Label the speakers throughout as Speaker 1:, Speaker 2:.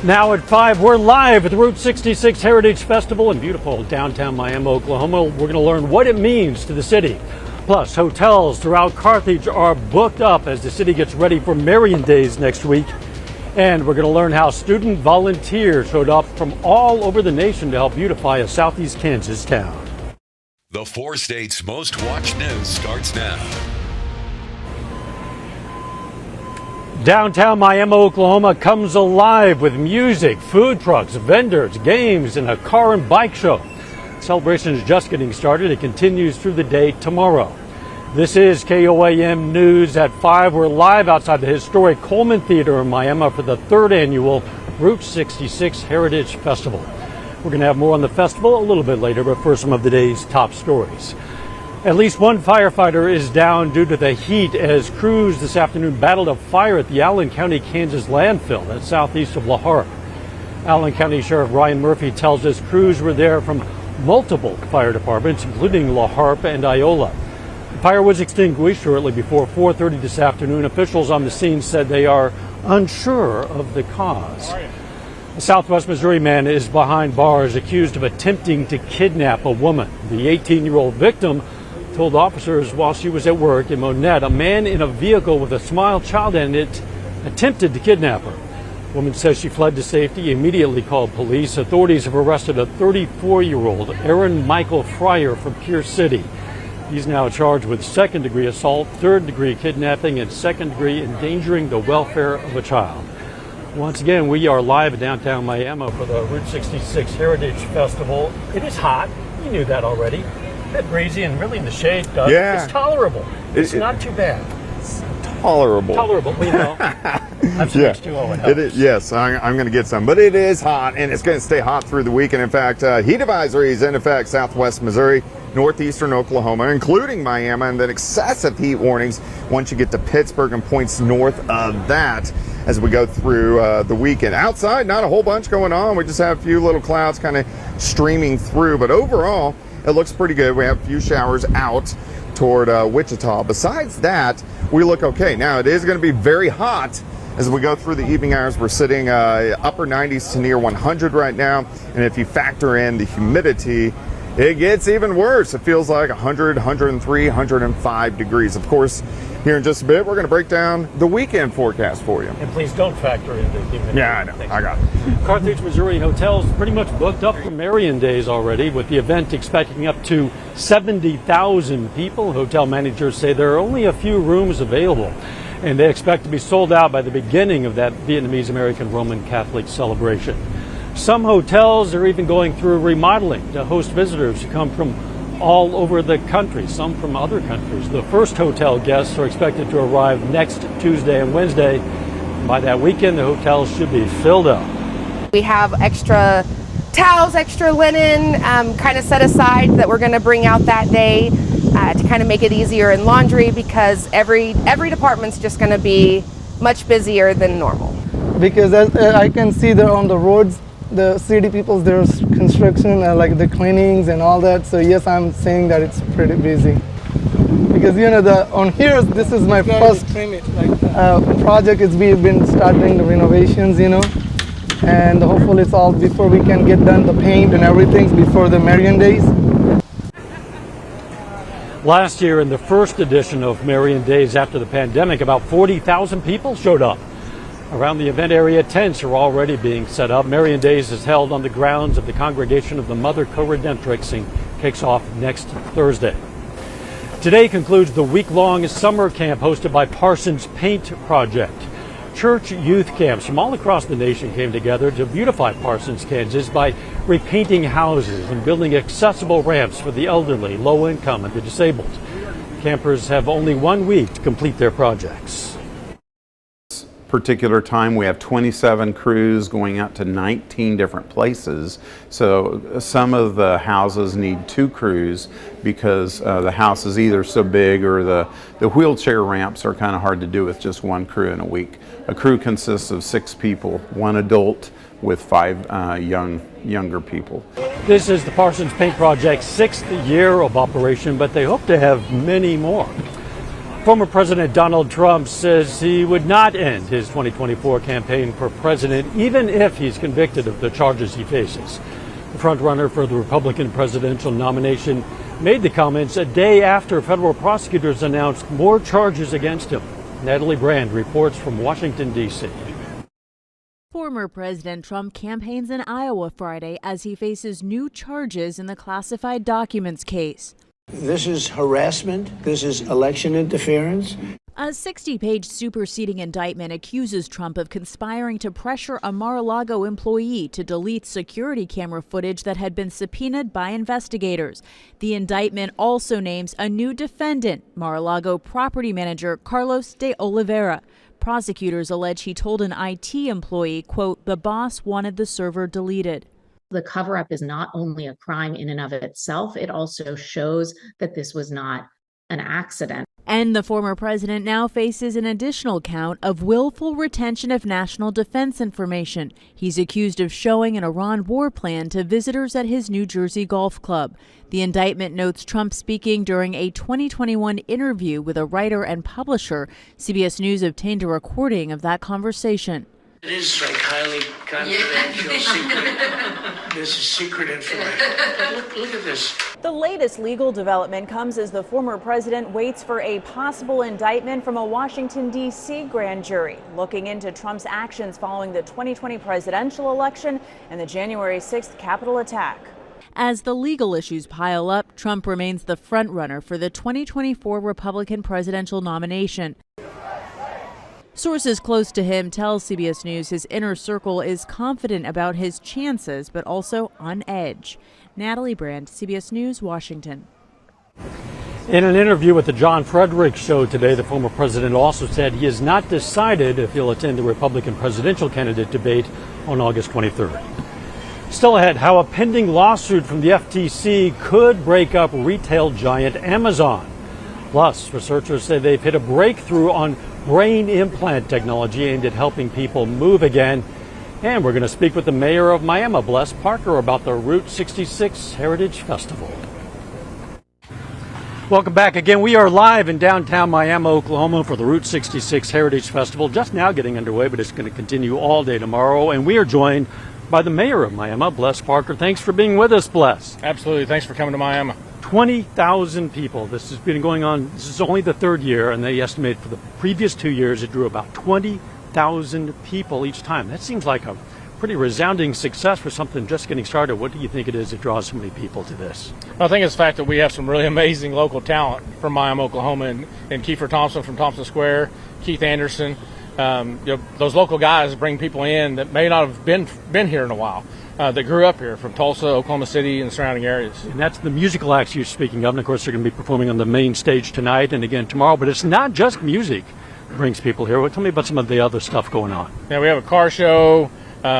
Speaker 1: Now at 5, we're live at the Route 66 Heritage Festival in beautiful downtown Miami, Oklahoma. We're going to learn what it means to the city. Plus, hotels throughout Carthage are booked up as the city gets ready for Marion Days next week. And we're going to learn how student volunteers showed up from all over the nation to help beautify a southeast Kansas town.
Speaker 2: The 4 states' most watched news starts now.
Speaker 1: Downtown Miami, Oklahoma comes alive with music, food trucks, vendors, games, and a car and bike show. The celebration is just getting started. It continues through the day tomorrow. This is KOAM News at 5. We're live outside the historic Coleman Theater in Miami for the 3rd annual Route 66 Heritage Festival. We're going to have more on the festival a little bit later, but first some of the day's top stories. At least one firefighter is down due to the heat as crews this afternoon battled a fire at the Allen County, Kansas landfill that's southeast of La Harpe. Allen County Sheriff Ryan Murphy tells us crews were there from multiple fire departments, including La Harpe and Iola. The fire was extinguished shortly before 4:30 this afternoon. Officials on the scene said they are unsure of the cause. A Southwest Missouri man is behind bars accused of attempting to kidnap a woman. The 18-year-old victim told officers while she was at work in Monette, a man in a vehicle with a small child in it attempted to kidnap her. The woman says she fled to safety, immediately called police. Authorities have arrested a 34-year-old, Aaron Michael Fryer from Pierce City. He's now charged with 2nd-degree assault, 3rd-degree kidnapping, and 2nd-degree endangering the welfare of a child. Once again, we are live at downtown Miami for the Route 66 Heritage Festival. It is hot. You knew that already. A bit breezy and really in the shade.
Speaker 3: Yeah.
Speaker 1: It's tolerable. It's not too bad.
Speaker 3: Tolerable.
Speaker 1: Tolerable, you know. I'm some H2O.
Speaker 3: It is, yes, I'm going to get some. But it is hot, and it's going to stay hot through the weekend. In fact, heat advisories in effect southwest Missouri, northeastern Oklahoma, including Miami, and then excessive heat warnings once you get to Pittsburgh and points north of that as we go through the weekend. Outside, not a whole bunch going on. We just have a few little clouds kind of streaming through. But overall, it looks pretty good. We have a few showers out toward Wichita. Besides that, we look okay. Now, it is going to be very hot as we go through the evening hours. We're sitting upper 90s to near 100 right now. And if you factor in the humidity, it gets even worse. It feels like 100, 103, 105 degrees. Of course, here in just a bit, we're going to break down the weekend forecast for you.
Speaker 1: And please don't factor in the humidity.
Speaker 3: Yeah, I know. I got it.
Speaker 1: Carthage, Missouri hotels pretty much booked up for Marion Days already, with the event expecting up to 70,000 people. Hotel managers say there are only a few rooms available, and they expect to be sold out by the beginning of that Vietnamese American Roman Catholic celebration. Some hotels are even going through remodeling to host visitors who come from all over the country, some from other countries. The first hotel guests are expected to arrive next Tuesday and Wednesday. By that weekend, the hotels should be filled up.
Speaker 4: We have extra towels, extra linen, kind of set aside that we're going to bring out that day to kind of make it easier in laundry, because every department's just going to be much busier than normal.
Speaker 5: Because as I can see there on the roads, the city people, there's construction, like the cleanings and all that. So yes, I'm saying that it's pretty busy. Because you know, on here, this is my first project. We've been starting the renovations, you know, and hopefully it's all before we can get done the paint and everything before the Marion Days.
Speaker 1: Last year, in the first edition of Marion Days after the pandemic, about 40,000 people showed up. Around the event area, tents are already being set up. Marion Days is held on the grounds of the Congregation of the Mother Co-Redemptrix and kicks off next Thursday. Today concludes the week-long summer camp hosted by Parsons Paint Project. Church youth camps from all across the nation came together to beautify Parsons, Kansas by repainting houses and building accessible ramps for the elderly, low-income, and the disabled. Campers have only 1 week to complete their projects.
Speaker 6: Particular time we have 27 crews going out to 19 different places, so some of the houses need 2 crews because the house is either so big or the wheelchair ramps are kind of hard to do with just 1 crew in a week. A crew consists of 6 people, 1 adult with 5 younger people.
Speaker 1: This is the Parsons Paint Project's 6th year of operation, but they hope to have many more. Former President Donald Trump says he would not end his 2024 campaign for president, even if he's convicted of the charges he faces. The frontrunner for the Republican presidential nomination made the comments a day after federal prosecutors announced more charges against him. Natalie Brand reports from Washington, D.C.
Speaker 7: Former President Trump campaigns in Iowa Friday as he faces new charges in the classified documents case.
Speaker 8: This is harassment. This is election interference.
Speaker 7: A 60-page superseding indictment accuses Trump of conspiring to pressure a Mar-a-Lago employee to delete security camera footage that had been subpoenaed by investigators. The indictment also names a new defendant, Mar-a-Lago property manager Carlos de Oliveira. Prosecutors allege he told an IT employee, quote, the boss wanted the server deleted.
Speaker 9: The cover-up is not only a crime in and of itself, it also shows that this was not an accident.
Speaker 7: And the former president now faces an additional count of willful retention of national defense information. He's accused of showing an Iran war plan to visitors at his New Jersey golf club. The indictment notes Trump speaking during a 2021 interview with a writer and publisher. CBS News obtained a recording of that conversation.
Speaker 8: It is like highly confidential, secret. This is secret information. Look at this.
Speaker 7: The latest legal development comes as the former president waits for a possible indictment from a Washington, D.C. grand jury, looking into Trump's actions following the 2020 presidential election and the January 6th Capitol attack. As the legal issues pile up, Trump remains the frontrunner for the 2024 Republican presidential nomination. Sources close to him tell CBS News his inner circle is confident about his chances, but also on edge. Natalie Brand, CBS News, Washington.
Speaker 1: In an interview with the John Frederick Show today, the former president also said he has not decided if he'll attend the Republican presidential candidate debate on August 23rd. Still ahead, how a pending lawsuit from the FTC could break up retail giant Amazon. Plus, researchers say they've hit a breakthrough on brain implant technology aimed at helping people move again. And we're going to speak with the mayor of Miami, Bless Parker, about the Route 66 Heritage Festival. Welcome back again. We are live in downtown Miami, Oklahoma for the Route 66 Heritage Festival. Just now getting underway, but it's going to continue all day tomorrow. And we are joined by the mayor of Miami, Bless Parker. Thanks for being with us, Bless.
Speaker 10: Absolutely. Thanks for coming to Miami.
Speaker 1: 20,000 people. This has been going on. This is only the third year, and they estimate for the previous 2 years it drew about 20,000 people each time. That seems like a pretty resounding success for something just getting started. What do you think it is that draws so many people to this?
Speaker 10: I think it's the fact that we have some really amazing local talent from Miami, Oklahoma, and Kiefer Thompson from Thompson Square, Keith Anderson. Those local guys bring people in that may not have been here in a while. That grew up here from Tulsa, Oklahoma City, and the surrounding areas.
Speaker 1: And that's the musical acts you're speaking of. And of course, they're going to be performing on the main stage tonight and again tomorrow. But it's not just music that brings people here. Well, tell me about some of the other stuff going on.
Speaker 10: Yeah, we have a car show. We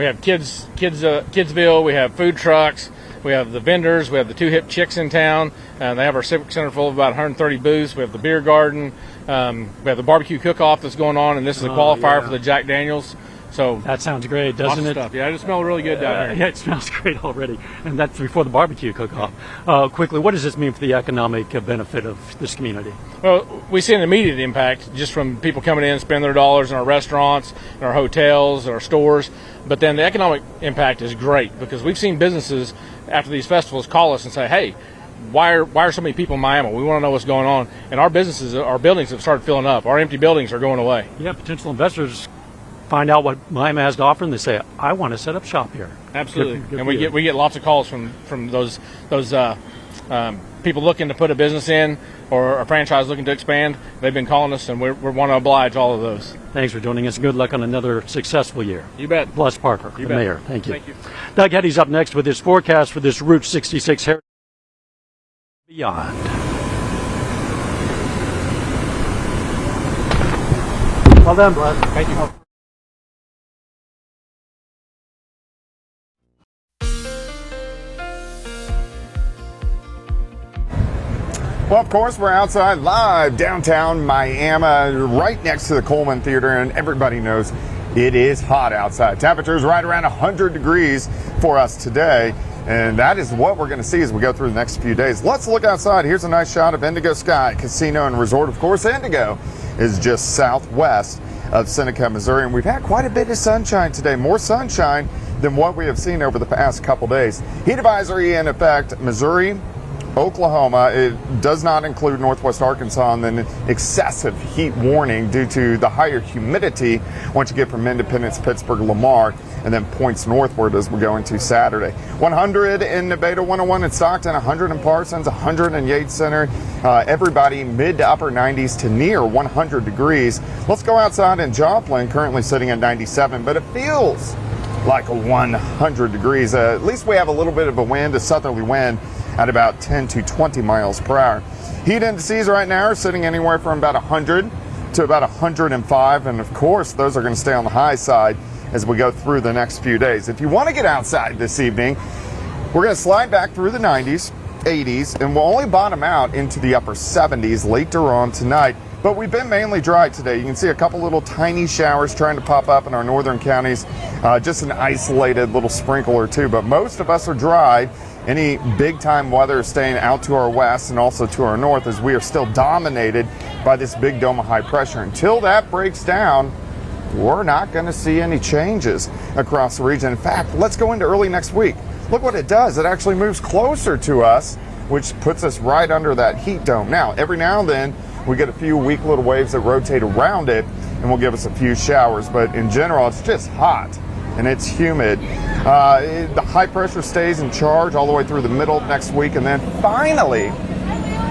Speaker 10: have Kidsville. We have food trucks. We have the vendors. We have the Two Hip Chicks in town. They have our Civic Center full of about 130 booths. We have the beer garden. We have the barbecue cook-off that's going on, and this is a qualifier for the Jack Daniels. So
Speaker 1: that sounds great, doesn't it?
Speaker 10: Stuff. Yeah, it smells really good down here.
Speaker 1: Yeah, it smells great already. And that's before the barbecue cook-off. Quickly, what does this mean for the economic benefit of this community?
Speaker 10: Well, we see an immediate impact just from people coming in, spending their dollars in our restaurants, in our hotels, in our stores. But then the economic impact is great because we've seen businesses after these festivals call us and say, hey, why are so many people in Miami? We want to know what's going on. And our businesses, our buildings have started filling up. Our empty buildings are going away.
Speaker 1: Yeah, potential investors find out what Miami has to offer, and they say, "I want to set up shop here."
Speaker 10: Absolutely, good and we get lots of calls from those people looking to put a business in or a franchise looking to expand. They've been calling us, and we want to oblige all of those.
Speaker 1: Thanks for joining us. Good luck on another successful year.
Speaker 10: You bet.
Speaker 1: Bless Parker, the mayor. Thank you.
Speaker 10: Thank you.
Speaker 1: Doug Heddy's up next with his forecast for this Route 66 Heritage Beyond. Well done, Bless.
Speaker 10: Thank you.
Speaker 3: Well, of course, we're outside live downtown Miami, right next to the Coleman Theater, and everybody knows it is hot outside. Temperatures right around 100 degrees for us today. And that is what we're going to see as we go through the next few days. Let's look outside. Here's a nice shot of Indigo Sky Casino and Resort. Of course, Indigo is just southwest of Seneca, Missouri. And we've had quite a bit of sunshine today, more sunshine than what we have seen over the past couple days. Heat advisory in effect, Missouri, Oklahoma. It does not include northwest Arkansas, and then excessive heat warning due to the higher humidity once you get from Independence, Pittsburgh, Lamar, and then points northward as we go into Saturday. 100 in Nevada, 101 in Stockton, 100 in Parsons, 100 in Yates Center. Everybody mid to upper 90s to near 100 degrees. Let's go outside in Joplin, currently sitting at 97, but it feels like 100 degrees. At least we have a little bit of a wind, a southerly wind, at about 10 to 20 miles per hour. Heat indices right now are sitting anywhere from about 100 to about 105, and of course those are going to stay on the high side as we go through the next few days. If you want to get outside this evening, we're going to slide back through the 90s, 80s, and we'll only bottom out into the upper 70s later on tonight. But we've been mainly dry today. You can see a couple little tiny showers trying to pop up in our northern counties, just an isolated little sprinkle or two, but most of us are dry. Any big time weather is staying out to our west and also to our north, as we are still dominated by this big dome of high pressure. Until that breaks down, we're not going to see any changes across the region. In fact, let's go into early next week. Look what it does. It actually moves closer to us, which puts us right under that heat dome. Now, every now and then, we get a few weak little waves that rotate around it and will give us a few showers. But in general, it's just hot and it's humid. The high pressure stays in charge all the way through the middle of next week, and then finally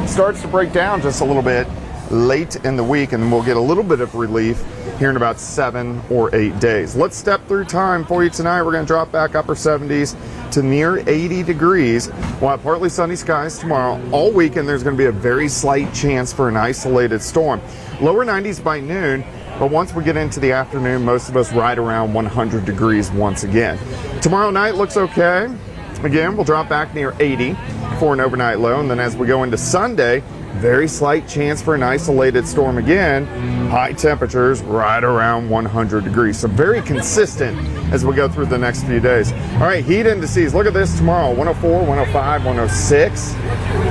Speaker 3: starts to break down just a little bit late in the week, and then we'll get a little bit of relief here in about 7 or 8 days. Let's step through time for you tonight. We're going to drop back upper 70s to near 80 degrees. We'll have partly sunny skies tomorrow. All weekend there's going to be a very slight chance for an isolated storm. Lower 90s by noon, but once we get into the afternoon, most of us right around 100 degrees once again. Tomorrow night looks okay. Again, we'll drop back near 80 for an overnight low, and then as we go into Sunday, very slight chance for an isolated storm again. High temperatures right around 100 degrees. So very consistent as we go through the next few days. All right, heat indices. Look at this tomorrow. 104, 105, 106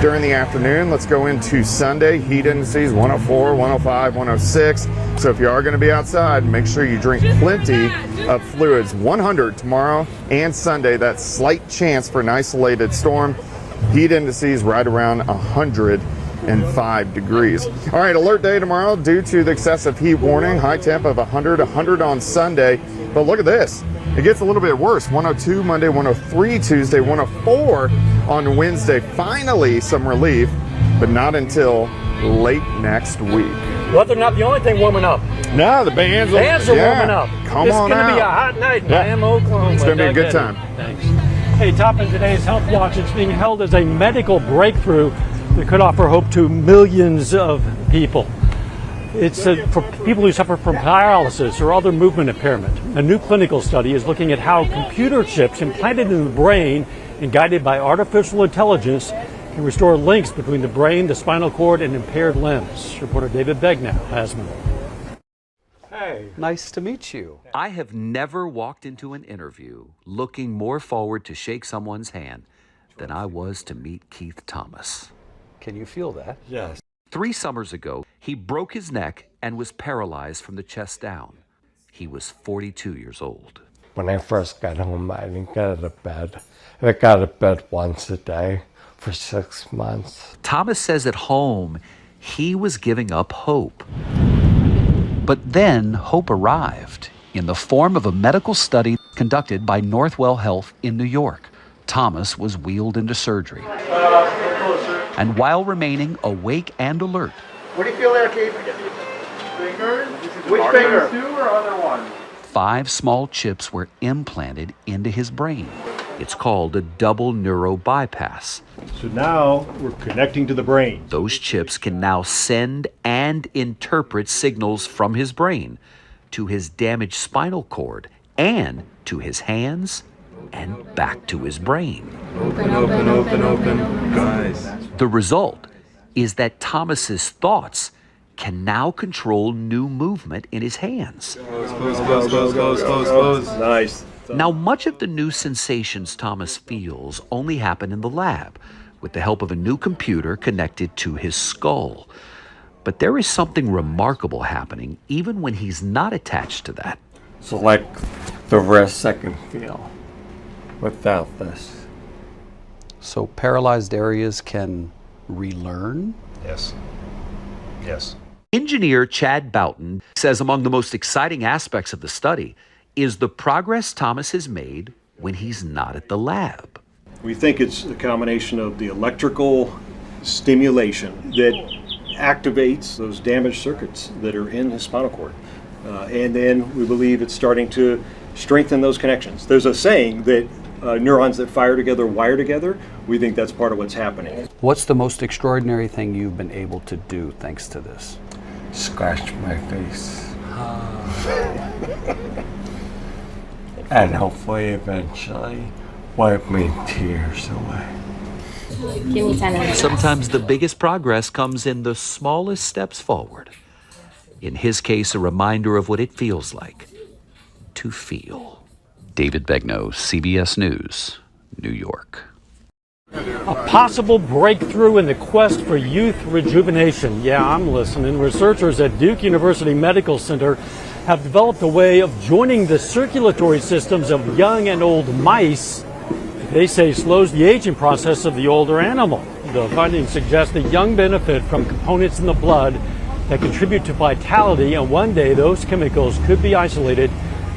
Speaker 3: during the afternoon. Let's go into Sunday. Heat indices 104, 105, 106. So if you are going to be outside, make sure you drink plenty of fluids. 100 tomorrow and Sunday. That slight chance for an isolated storm. Heat indices right around 105 degrees. All right, alert day tomorrow due to the excessive heat warning. High temp of 100 on Sunday. But look at this. It gets a little bit worse. 102 Monday, 103 Tuesday, 104 on Wednesday. Finally, some relief, but not until late next week.
Speaker 1: Well, they're not the only thing warming up.
Speaker 3: No, the bands
Speaker 1: are warming up.
Speaker 3: Come on out.
Speaker 1: It's going to be a hot night in Miami, Oklahoma.
Speaker 3: It's going to be a good time.
Speaker 1: Thanks. Hey, topping today's Health Watch, it's being held as a medical breakthrough that could offer hope to millions of people. It's for people who suffer from paralysis or other movement impairment. A new clinical study is looking at how computer chips implanted in the brain and guided by artificial intelligence can restore links between the brain, the spinal cord, and impaired limbs. Reporter David Begnow has more.
Speaker 11: Hey. Nice to meet you. I have never walked into an interview looking more forward to shake someone's hand than I was to meet Keith Thomas. Can you feel that?
Speaker 12: Yes.
Speaker 11: 3 summers ago, he broke his neck and was paralyzed from the chest down. He was 42 years old.
Speaker 12: When I first got home, I didn't get out of bed. I got out of bed once a day for 6 months.
Speaker 11: Thomas says at home, he was giving up hope. But then hope arrived in the form of a medical study conducted by Northwell Health in New York. Thomas was wheeled into surgery. And while remaining awake and alert,
Speaker 13: what do you feel there, Keith? Fingers? Which finger? 2 or other one?
Speaker 11: 5 small chips were implanted into his brain. It's called a double neuro bypass.
Speaker 14: So now we're connecting to the brain.
Speaker 11: Those chips can now send and interpret signals from his brain to his damaged spinal cord and to his hands and back to his brain.
Speaker 12: Open. Guys.
Speaker 11: The result is that Thomas's thoughts can now control new movement in his hands.
Speaker 12: Close. Nice.
Speaker 11: Now, much of the new sensations Thomas feels only happen in the lab, with the help of a new computer connected to his skull. But there is something remarkable happening even when he's not attached to that.
Speaker 12: So like the rest I can feel without this.
Speaker 15: So paralyzed areas can relearn?
Speaker 16: Yes. Yes.
Speaker 11: Engineer Chad Boughton says among the most exciting aspects of the study is the progress Thomas has made when he's not at the lab.
Speaker 14: We think it's a combination of the electrical stimulation that activates those damaged circuits that are in his spinal cord. And then we believe it's starting to strengthen those connections. There's a saying that neurons that fire together wire together. We think that's part of what's happening.
Speaker 15: What's the most extraordinary thing you've been able to do thanks to this?
Speaker 12: Scratch my face. And hopefully eventually wipe my tears away.
Speaker 9: Give me 10 minutes.
Speaker 11: Sometimes the biggest progress comes in the smallest steps forward. In his case, a reminder of what it feels like to feel. David Begnaud, CBS News, New York.
Speaker 1: A possible breakthrough in the quest for youth rejuvenation. Yeah, I'm listening. Researchers at Duke University Medical Center have developed a way of joining the circulatory systems of young and old mice. They say slows the aging process of the older animal. The findings suggest that young benefit from components in the blood that contribute to vitality, and one day those chemicals could be isolated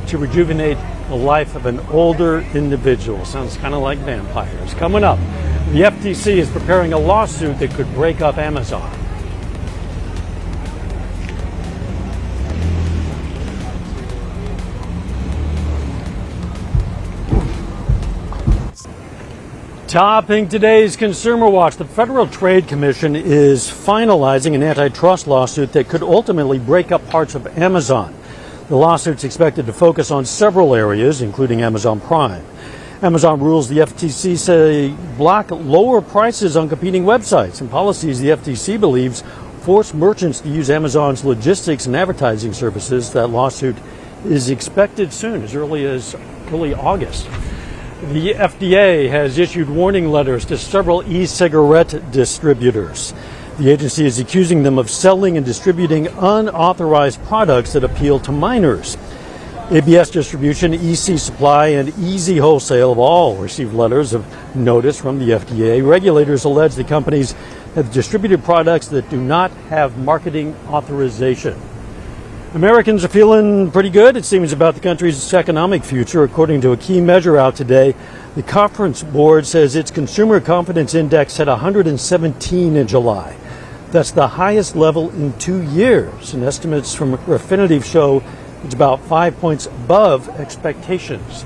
Speaker 1: to rejuvenate the life of an older individual. Sounds kind of like vampires. Coming up, the FTC is preparing a lawsuit that could break up Amazon. Topping today's Consumer Watch, the Federal Trade Commission is finalizing an antitrust lawsuit that could ultimately break up parts of Amazon. The lawsuit's expected to focus on several areas, including Amazon Prime. Amazon rules the FTC say block lower prices on competing websites and policies the FTC believes force merchants to use Amazon's logistics and advertising services. That lawsuit is expected soon, as early as early August. The FDA has issued warning letters to several e-cigarette distributors. The agency is accusing them of selling and distributing unauthorized products that appeal to minors. ABS Distribution, EC Supply, and Easy Wholesale have all received letters of notice from the FDA. Regulators allege the companies have distributed products that do not have marketing authorization. Americans are feeling pretty good, it seems, about the country's economic future. According to a key measure out today, the Conference Board says its Consumer Confidence Index hit 117 in July. That's the highest level in 2 years, and estimates from Refinitiv show it's about 5 points above expectations.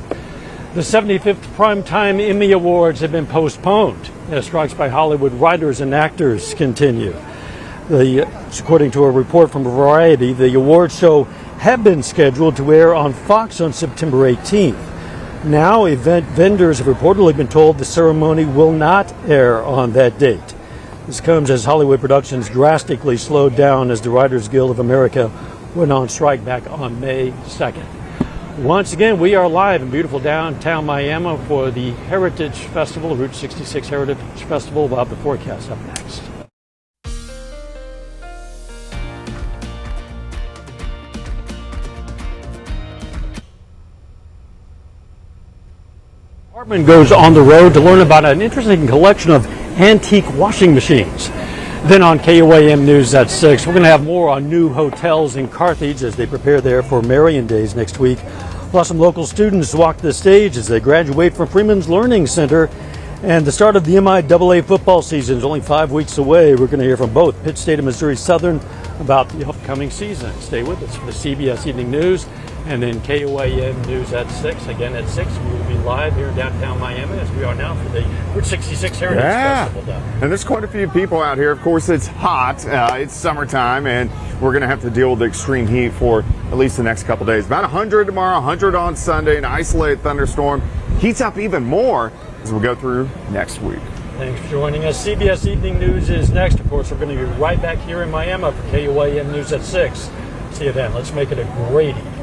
Speaker 1: The 75th Primetime Emmy Awards have been postponed as strikes by Hollywood writers and actors continue. According to a report from Variety, the awards show have been scheduled to air on Fox on September 18th. Now, event vendors have reportedly been told the ceremony will not air on that date. This comes as Hollywood productions drastically slowed down as the Writers Guild of America went on strike back on May 2nd. Once again, we are live in beautiful downtown Miami for the Heritage Festival, Route 66 Heritage Festival. We'll have the forecast up next. Department goes on the road to learn about an interesting collection of antique washing machines. Then on KOAM News at 6, we're going to have more on new hotels in Carthage as they prepare there for Marian Days next week. Plus, some local students walk the stage as they graduate from Freeman's Learning Center. And the start of the MIAA football season is only 5 weeks away. We're going to hear from both Pitt State and Missouri Southern about the upcoming season. Stay with us for the CBS Evening News and then KOAM News at 6. Again at 6, we will be live here in downtown Miami as we are now for the Route 66 Heritage Festival.
Speaker 3: And there's quite a few people out here. Of course, it's hot. It's summertime, and we're going to have to deal with the extreme heat for at least the next couple days. About 100 tomorrow, 100 on Sunday, an isolated thunderstorm. Heats up even more as we go through next week.
Speaker 1: Thanks for joining us. CBS Evening News is next. Of course, we're going to be right back here in Miami for KOAM News at 6. See you then. Let's make it a great evening.